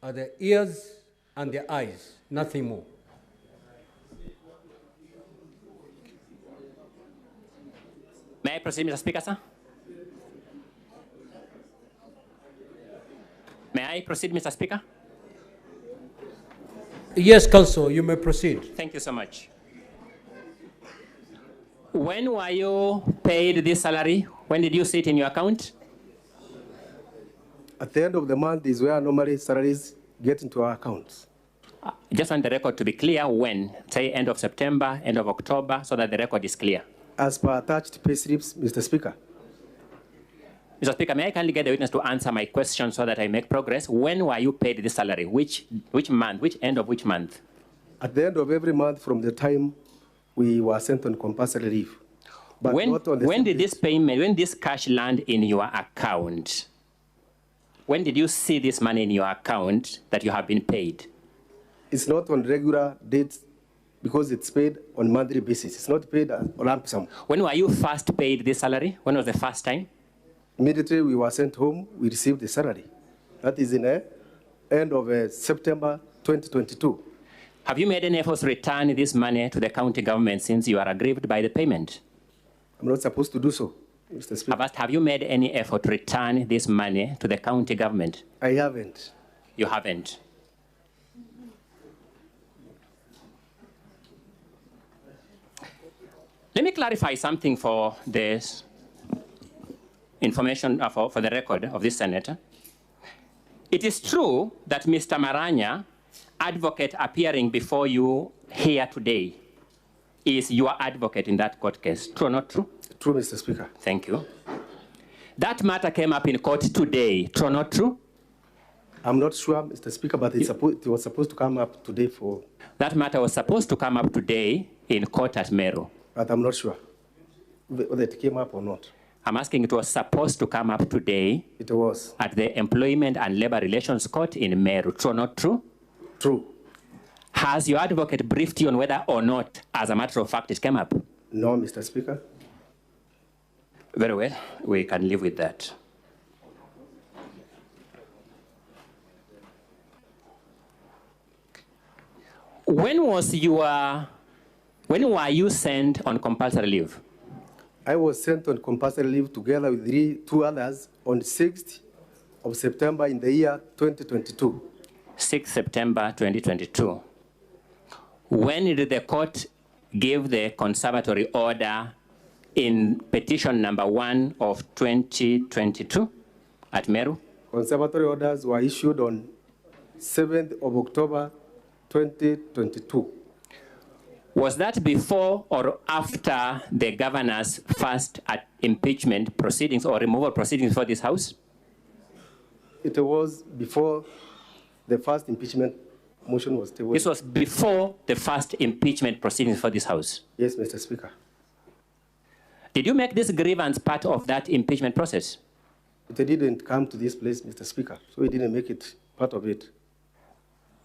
are their ears and their eyes, nothing more. May I proceed, Mr. Speaker, sir? May I proceed, Mr. Speaker? Yes, Counsel, you may proceed. Thank you so much. When were you paid this salary? When did you see it in your account? At the end of the month is where normally salaries get into our accounts. Just want the record to be clear when, say end of September, end of October, so that the record is clear. As per attached pay slips, Mr. Speaker. Mr. Speaker, may I kindly get the witness to answer my question so that I make progress? When were you paid this salary? Which month? Which end of which month? At the end of every month from the time we were sent on compulsory leave. But when did this payment, when this cash land in your account? When did you see this money in your account that you have been paid? It's not on regular dates because it's paid on monthly basis. It's not paid on lump sum. When were you first paid this salary? When was the first time? Immediately we were sent home, we received the salary. That is in the end of September 2022. Have you made any efforts to return this money to the county government since you are aggrieved by the payment? I'm not supposed to do so, Mr. Speaker. I've asked, have you made any effort to return this money to the county government? I haven't. You haven't. Let me clarify something for this information, for the record of this senator. It is true that Mr. Maranya, advocate appearing before you here today, is your advocate in that court case. True or not true? True, Mr. Speaker. Thank you. That matter came up in court today. True or not true? I'm not sure, Mr. Speaker, but it was supposed to come up today for... That matter was supposed to come up today in court at Meru. But I'm not sure whether it came up or not. I'm asking, it was supposed to come up today. It was. At the Employment and Labor Relations Court in Meru. True or not true? True. Has your advocate briefed you on whether or not, as a matter of fact, it came up? No, Mr. Speaker. Very well. We can live with that. When were you sent on compulsory leave? I was sent on compulsory leave together with two others on 6th of September in the year 2022. 6th September 2022. When did the court give the conservatory order in petition number 1 of 2022 at Meru? Conservatory orders were issued on 7th of October 2022. Was that before or after the governor's first impeachment proceedings or removal proceedings for this House? It was before the first impeachment motion was tabled. This was before the first impeachment proceedings for this House? Yes, Mr. Speaker. Did you make this grievance part of that impeachment process? It didn't come to this place, Mr. Speaker, so we didn't make it part of it.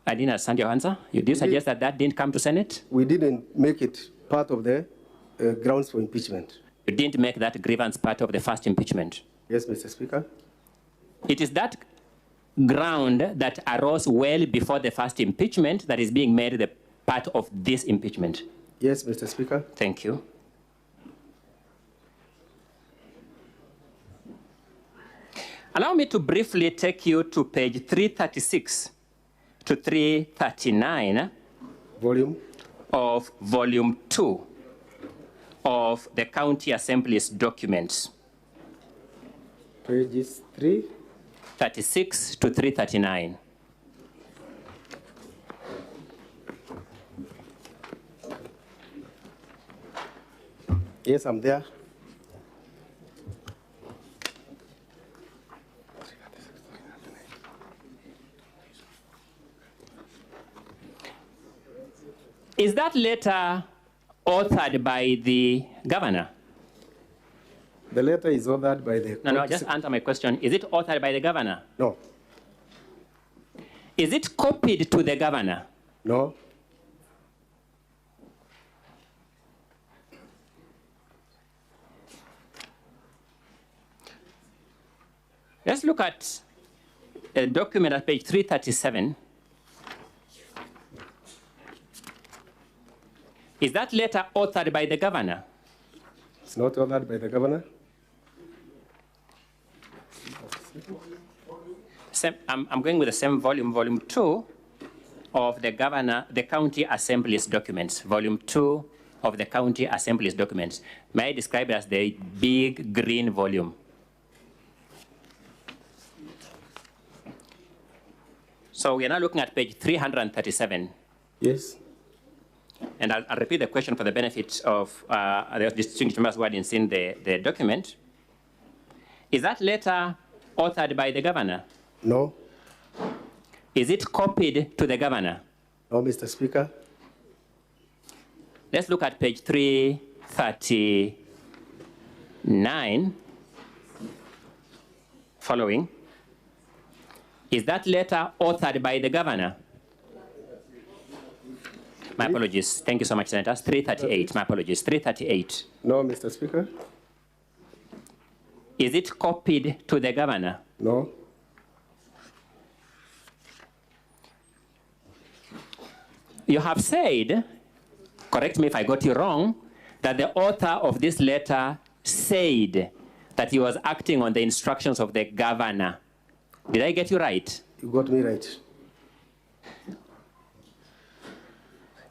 I didn't understand your answer. You did suggest that that didn't come to Senate? We didn't make it part of the grounds for impeachment. You didn't make that grievance part of the first impeachment? Yes, Mr. Speaker. It is that ground that arose well before the first impeachment that is being made the part of this impeachment? Yes, Mr. Speaker. Thank you. Allow me to briefly take you to page 336 to 339 of volume 2 of the County Assembly's documents. Pages 336 to 339. Yes, I'm there. Is that letter authored by the governor? The letter is authored by the... No, just answer my question. Is it authored by the governor? No. Is it copied to the governor? No. Let's look at a document at page 337. Is that letter authored by the governor? It's not authored by the governor. I'm going with the same volume, volume 2 of the County Assembly's documents, volume 2 of the County Assembly's documents. May I describe it as the big green volume? So we are now looking at page 337. Yes. And I'll repeat the question for the benefit of the distinguished members who hadn't seen the document. Is that letter authored by the governor? No. Is it copied to the governor? No, Mr. Speaker. Let's look at page 339, following. Is that letter authored by the governor? My apologies. Thank you so much, Senator. 338. My apologies. 338. No, Mr. Speaker. Is it copied to the governor? You have said, correct me if I got you wrong, that the author of this letter said that he was acting on the instructions of the governor. Did I get you right? You got me right.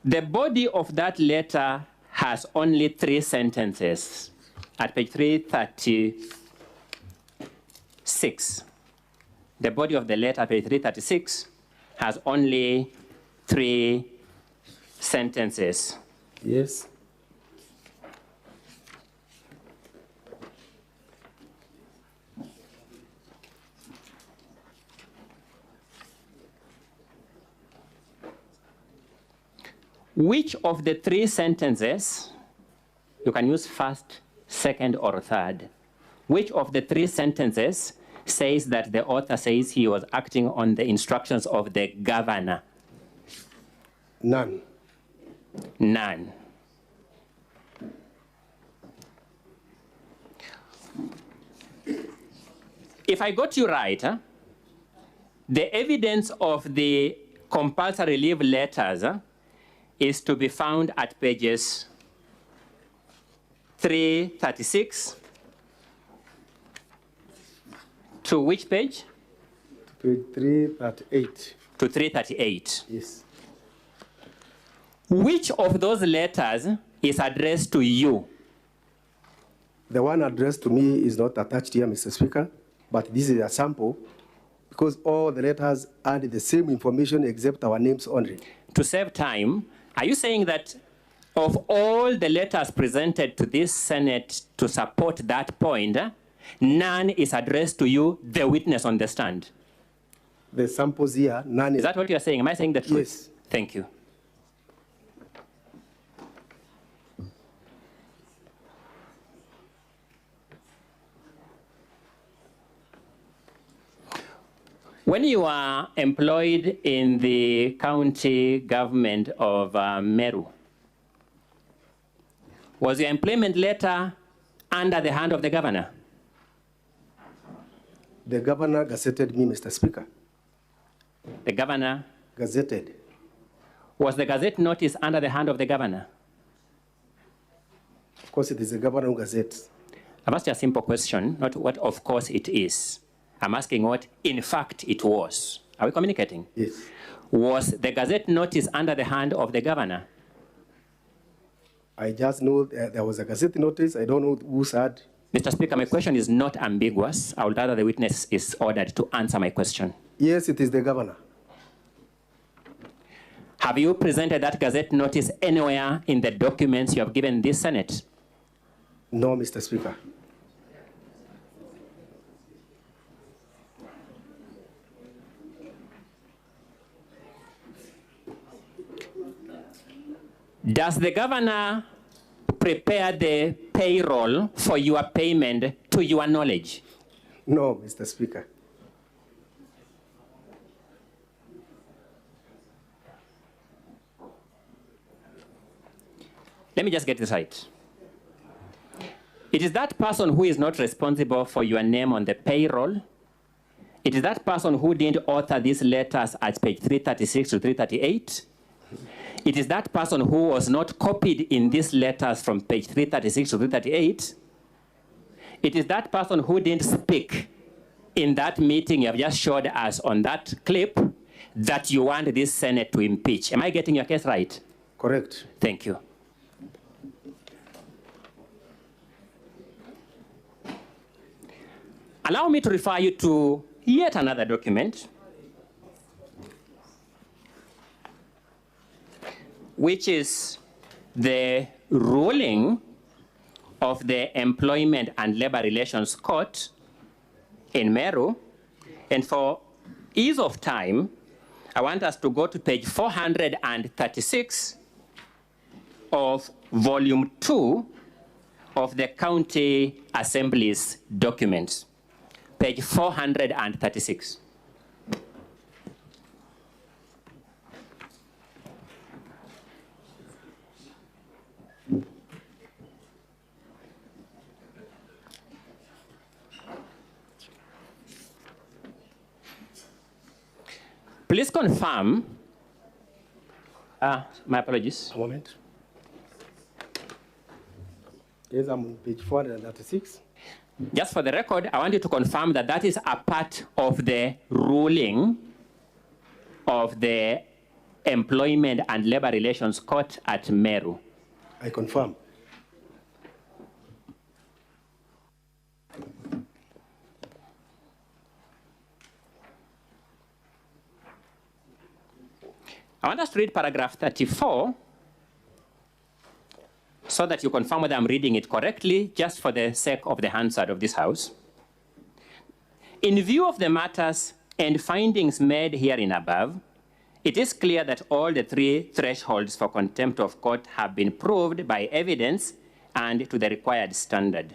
The body of that letter has only 3 sentences at page 336. The body of the letter, page 336, has only 3 sentences. Yes. Which of the 3 sentences, you can use first, second, or third, which of the 3 sentences says that the author says he was acting on the instructions of the governor? None. None. If I got you right, the evidence of the compulsory leave letters is to be found at pages 336 to which page? Page 338. To 338. Yes. Which of those letters is addressed to you? The one addressed to me is not attached here, Mr. Speaker, but this is a sample because all the letters add the same information except our names only. To save time, are you saying that of all the letters presented to this Senate to support that point, none is addressed to you, the witness on the stand? The samples here, none Is that what you're saying? Am I saying the truth? Yes. Thank you. When you are employed in the county government of Meru, was your employment letter under the hand of the governor? The governor gazetted me, Mr. Speaker. The governor? Gazetted. Was the gazette notice under the hand of the governor? Of course, it is the governor who gazettes. I've asked you a simple question, not what of course it is. I'm asking what in fact it was. Are we communicating? Yes. Was the gazette notice under the hand of the governor? I just know there was a gazette notice. I don't know who said. Mr. Speaker, my question is not ambiguous. I would rather the witness is ordered to answer my question. Yes, it is the governor. Have you presented that gazette notice anywhere in the documents you have given this Senate? No, Mr. Speaker. Does the governor prepare the payroll for your payment to your knowledge? No, Mr. Speaker. Let me just get this right. It is that person who is not responsible for your name on the payroll. It is that person who didn't author these letters at page 336 to 338. It is that person who was not copied in these letters from page 336 to 338. It is that person who didn't speak in that meeting you have just showed us on that clip that you want this Senate to impeach. Am I getting your case right? Correct. Thank you. Allow me to refer you to yet another document, which is the ruling of the Employment and Labor Relations Court in Meru. And for ease of time, I want us to go to page 436 of volume 2 of the County Assembly's documents. Page 436. Please confirm My apologies. A moment. Yes, I'm on page 436. Just for the record, I want you to confirm that that is a part of the ruling of the Employment and Labor Relations Court at Meru. I confirm. I want us to read paragraph 34 so that you confirm whether I'm reading it correctly, just for the sake of the Hansard of this House. In view of the matters and findings made herein above, it is clear that all the three thresholds for contempt of court have been proved by evidence and to the required standard.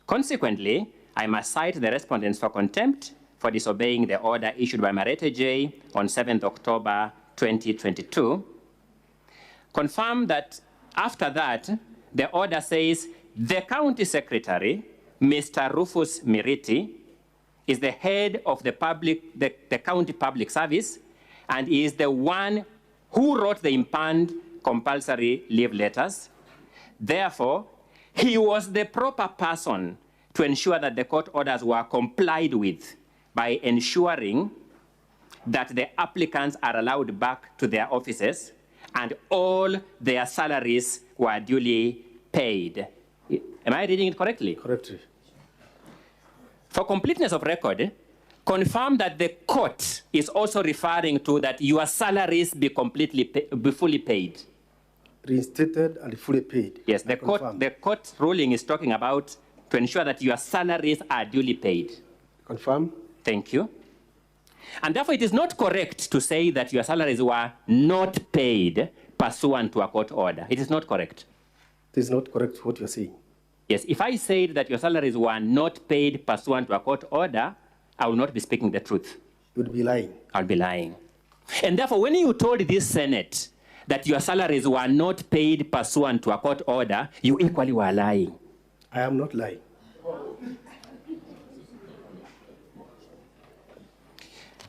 Consequently, I must cite the respondents for contempt for disobeying the order issued by Marete J on 7th October 2022. Confirm that after that, the order says the county secretary, Mr. Rufus Miriti, is the head of the county public service and is the one who wrote the impound compulsory leave letters. Therefore, he was the proper person to ensure that the court orders were complied with by ensuring that the applicants are allowed back to their offices and all their salaries were duly paid. Am I reading it correctly? Correctly. For completeness of record, confirm that the court is also referring to that your salaries be fully paid. Reinstated and fully paid. Yes, the court ruling is talking about to ensure that your salaries are duly paid. Confirm. Thank you. And therefore, it is not correct to say that your salaries were not paid pursuant to a court order. It is not correct. It is not correct what you're saying. Yes, if I said that your salaries were not paid pursuant to a court order, I will not be speaking the truth. You would be lying. I'll be lying. And therefore, when you told this Senate that your salaries were not paid pursuant to a court order, you equally were lying. I am not lying.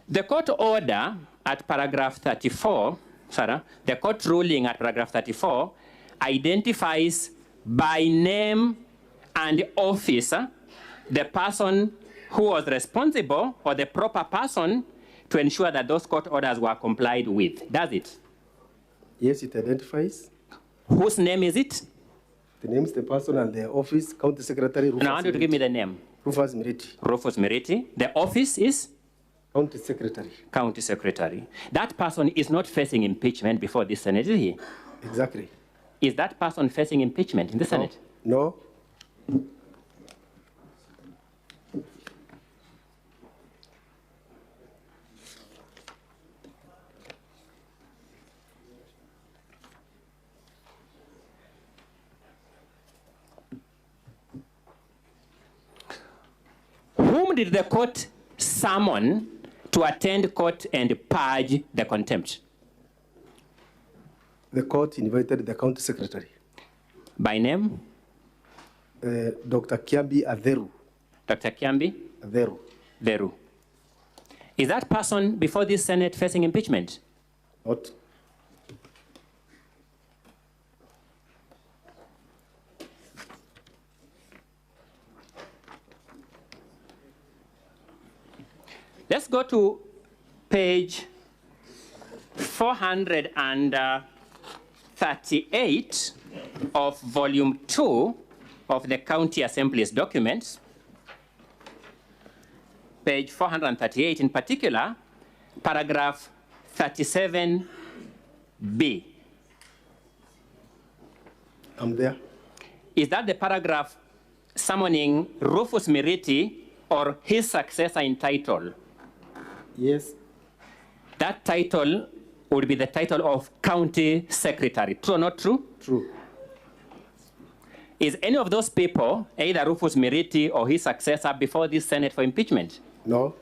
The court order at paragraph 34, the court ruling at paragraph 34 identifies by name and office the person who was responsible or the proper person to ensure that those court orders were complied with. Does it? Yes, it identifies. Whose name is it? The name is the person and the office, County Secretary Rufus. Now I want you to give me the name. Rufus Miriti. Rufus Miriti. The office is? County Secretary. County Secretary. That person is not facing impeachment before this Senate, is he? Exactly. Is that person facing impeachment in the Senate? No. Whom did the court summon to attend court and purge the contempt? The court invited the County Secretary. By name? Dr. Kiambi Atheru. Dr. Kiambi? Atheru. Veru. Is that person before this Senate facing impeachment? Not. Let's go to page 438 of volume 2 of the County Assembly's documents. Page 438 in particular, paragraph 37B. I'm there. Is that the paragraph summoning Rufus Miriti or his successor in title? Yes. That title would be the title of County Secretary. True or not true? True. Is any of those people, either Rufus Miriti or his successor, before this Senate for impeachment? No.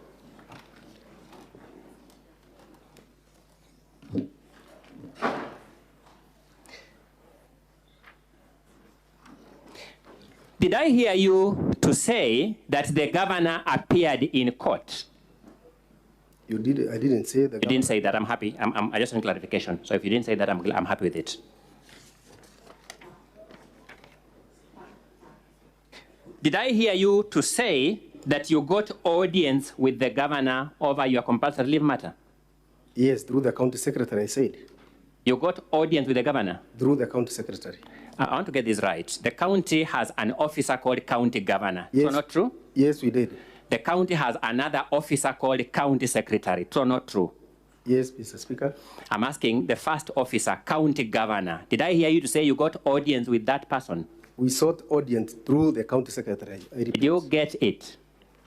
Did I hear you to say that the governor appeared in court? You did. I didn't say that. You didn't say that. I'm happy. I just want clarification. So if you didn't say that, I'm happy with it. Did I hear you to say that you got audience with the governor over your compulsory leave matter? Yes, through the county secretary, I said. You got audience with the governor? Through the county secretary. I want to get this right. The county has an officer called county governor. Yes. True or not true? Yes, we did. The county has another officer called county secretary. True or not true? Yes, Mr. Speaker. I'm asking the first officer, county governor. Did I hear you to say you got audience with that person? We sought audience through the county secretary. Did you get it?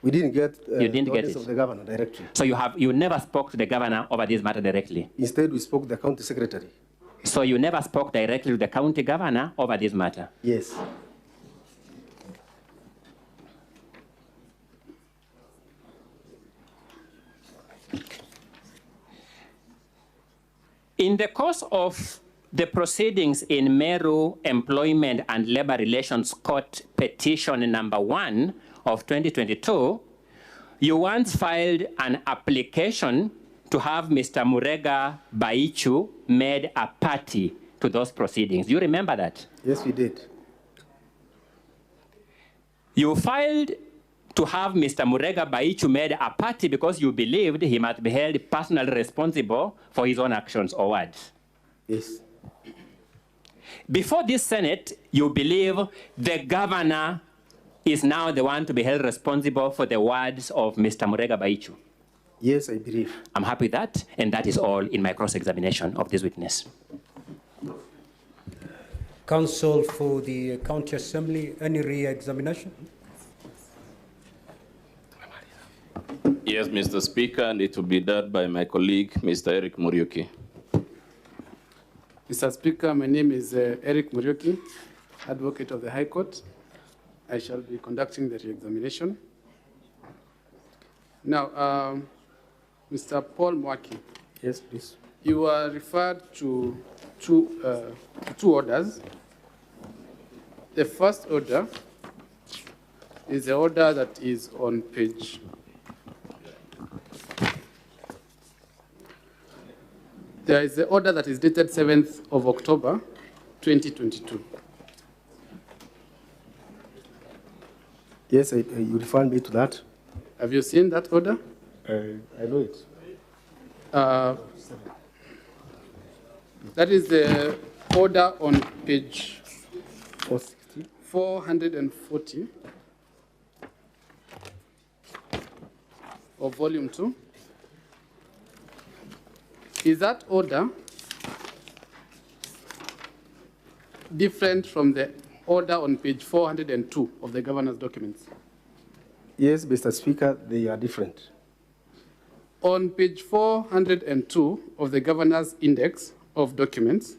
We didn't get You didn't get audience it. of the governor directly. So you never spoke to the governor over this matter directly? Instead, we spoke to the county secretary. So you never spoke directly to the county governor over this matter? Yes. In the course of the proceedings in Meru Employment and Labor Relations Court petition number 1 of 2022, you once filed an application to have Mr. Murega Baichu made a party to those proceedings. Do you remember that? Yes, we did. You filed to have Mr. Murega Baichu made a party because you believed he must be held personally responsible for his own actions or words. Yes. Before this Senate, you believe the governor is now the one to be held responsible for the words of Mr. Murega Baichu. Yes, I believe. I'm happy with that, and that is all in my cross-examination of this witness. Counsel for the County Assembly, any re-examination? Yes, Mr. Speaker, and it will be done by my colleague, Mr. Eric Muriuki. Mr. Speaker, my name is Eric Muriuki, Advocate of the High Court. I shall be conducting the re-examination. Now, Mr. Paul Mwaki. Yes, please. You are referred to two orders. The first order is the order that is on page 4. There is the order that is dated 7th of October, 2022. Yes, you referred me to that. Have you seen that order? I know it. That is the order on page 460. 440 of volume 2. Is that order different from the order on page 402 of the governor's documents? Yes, Mr. Speaker, they are different. On page 402 of the governor's index of documents,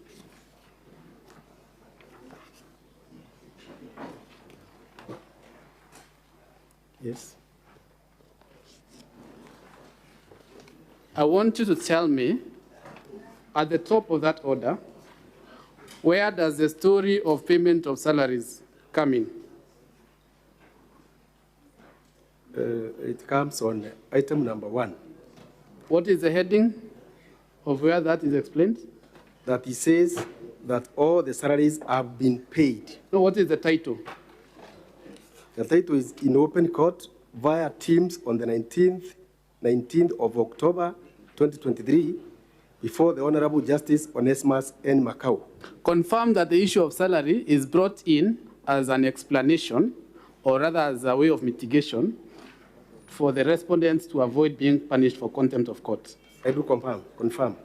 yes. I want you to tell me, at the top of that order, where does the story of payment of salaries come in? It comes on item number 1. What is the heading of where that is explained? That it says that all the salaries have been paid. No, what is the title? The title is in open court via Teams on the 19th of October 2023 before the Honorable Justice Onesimus N. Macau. Confirm that the issue of salary is brought in as an explanation, or rather as a way of mitigation, for the respondents to avoid being punished for contempt of court. I do confirm.